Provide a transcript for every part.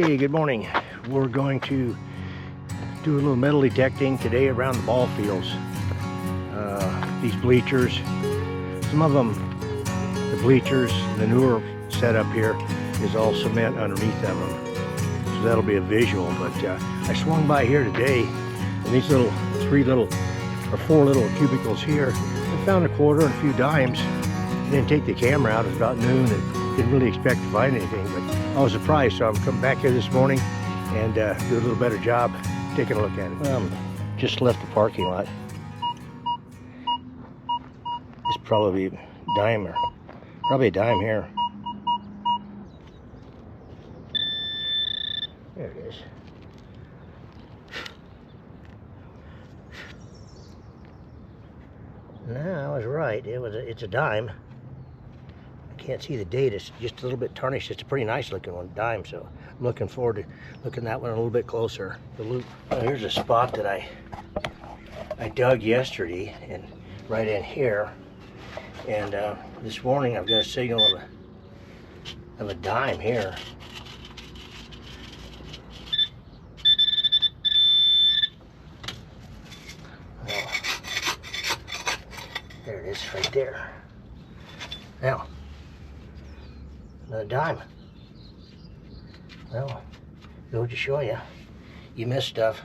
Hey, good morning. We're going to do a little metal detecting today around the ball fields. These bleachers, some of them, the bleachers, the newer setup here is all cement underneath of them. So that'll be a visual, but I swung by here today and these four little cubicles here, I found a quarter and a few dimes. I didn't take the camera out, it was about noon and didn't really expect to find anything, but I was surprised, so I'm coming back here this morning and do a little better job taking a look at it. Just left the parking lot. It's probably a dime, or probably a dime here. There it is. No, I was right. It's a dime. I can't see the date. It's just a little bit tarnished. It's a pretty nice looking one, dime. So I'm looking forward to looking at that one a little bit closer. The loop. Well, here's a spot that I dug yesterday, and right in here. And this morning I've got a signal of a dime here. Well, there it is, right there. Now, another dime. Well, go to show you. You missed stuff.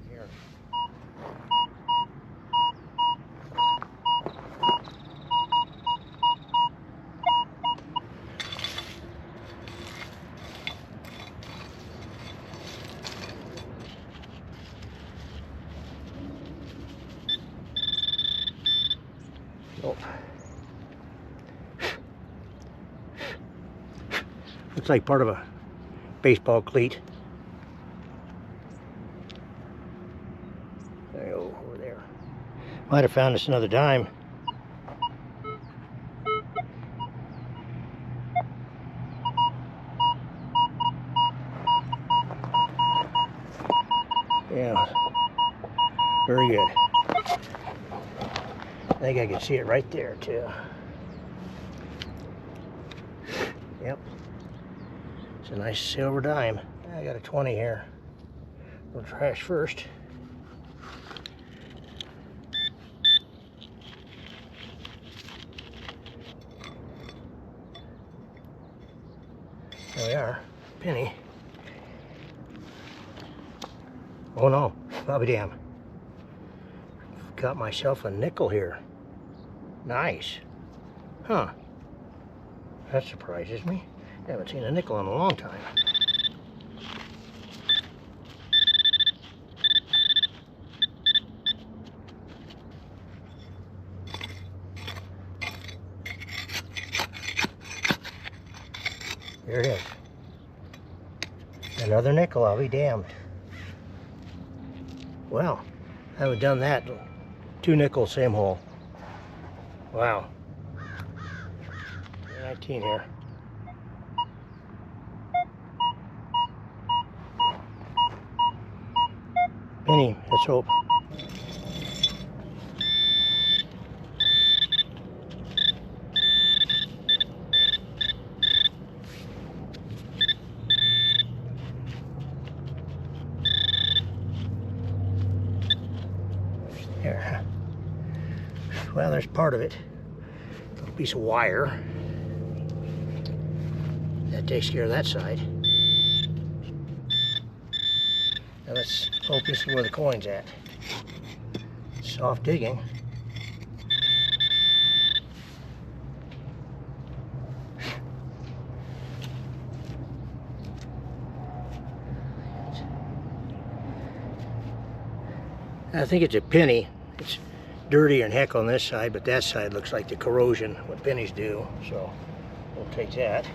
Here. Oh. Looks like part of a baseball cleat. There you go, over there. Might have found us another dime. Yeah, very good. I think I can see it right there too. Yep. It's a nice silver dime. I got a 20 here. We'll trash first. There we are. Penny. Oh no, Bobby damn. Got myself a nickel here. Nice. Huh. That surprises me. I haven't seen a nickel in a long time. There it is. Another nickel, I'll be damned. Well, I haven't done that. 2 nickels, same hole. Wow. 19 here. Penny, let's hope. There. Well, there's part of it. A little piece of wire. That takes care of that side. Now let's hope this is where the coin's at. Soft digging. I think it's a penny. It's dirtier than heck on this side, but that side looks like the corrosion, what pennies do. So we'll take that.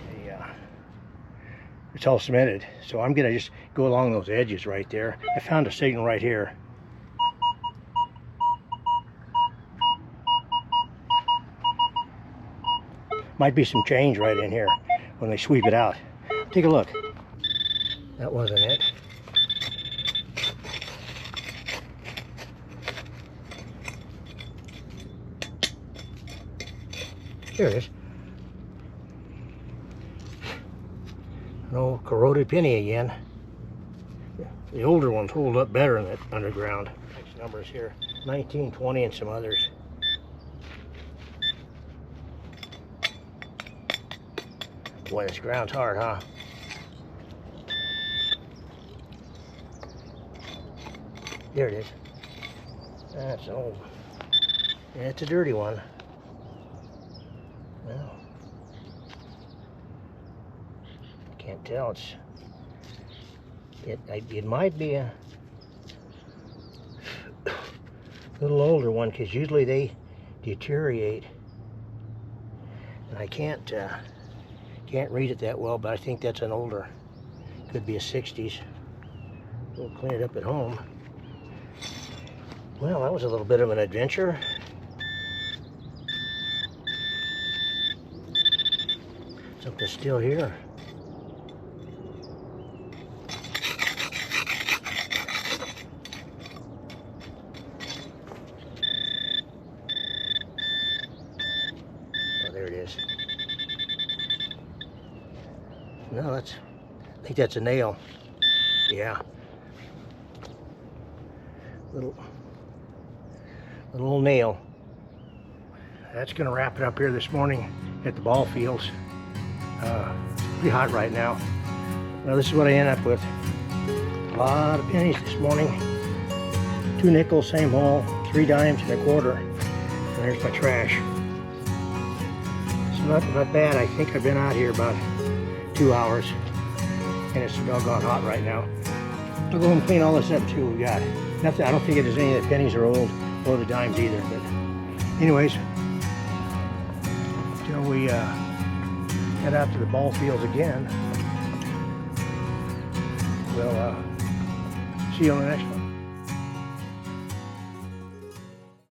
It's all cemented, so I'm gonna just go along those edges right there. I found a signal right here. Might be some change right in here when they sweep it out. Take a look. That wasn't it. Here it is. No corroded penny again. The older ones hold up better in the underground. Next numbers here, 19, 20, and some others. Boy, this ground's hard, huh? There it is. That's old. Yeah, it's a dirty one. Well, can't tell. It might be a little older one, because usually they deteriorate, and I can't read it that well, but I think that's an older. Could be a 60s. We'll clean it up at home. Well, that was a little bit of an adventure. Something still here. Oh, there it is. No, I think that's a nail. Yeah. Little nail. That's gonna wrap it up here this morning at the ball fields. Pretty hot right now. Well, this is what I end up with. A lot of pennies this morning. 2 nickels, same hole, 3 dimes and a quarter. And there's my trash. So not bad. I think I've been out here about 2 hours, and it's doggone hot right now. I'll go home and clean all this up and see what we got. Nothing. I don't think there's any of the pennies are old, or the dimes either. But anyways, till we head out to the ball fields again, we'll see you on the next one.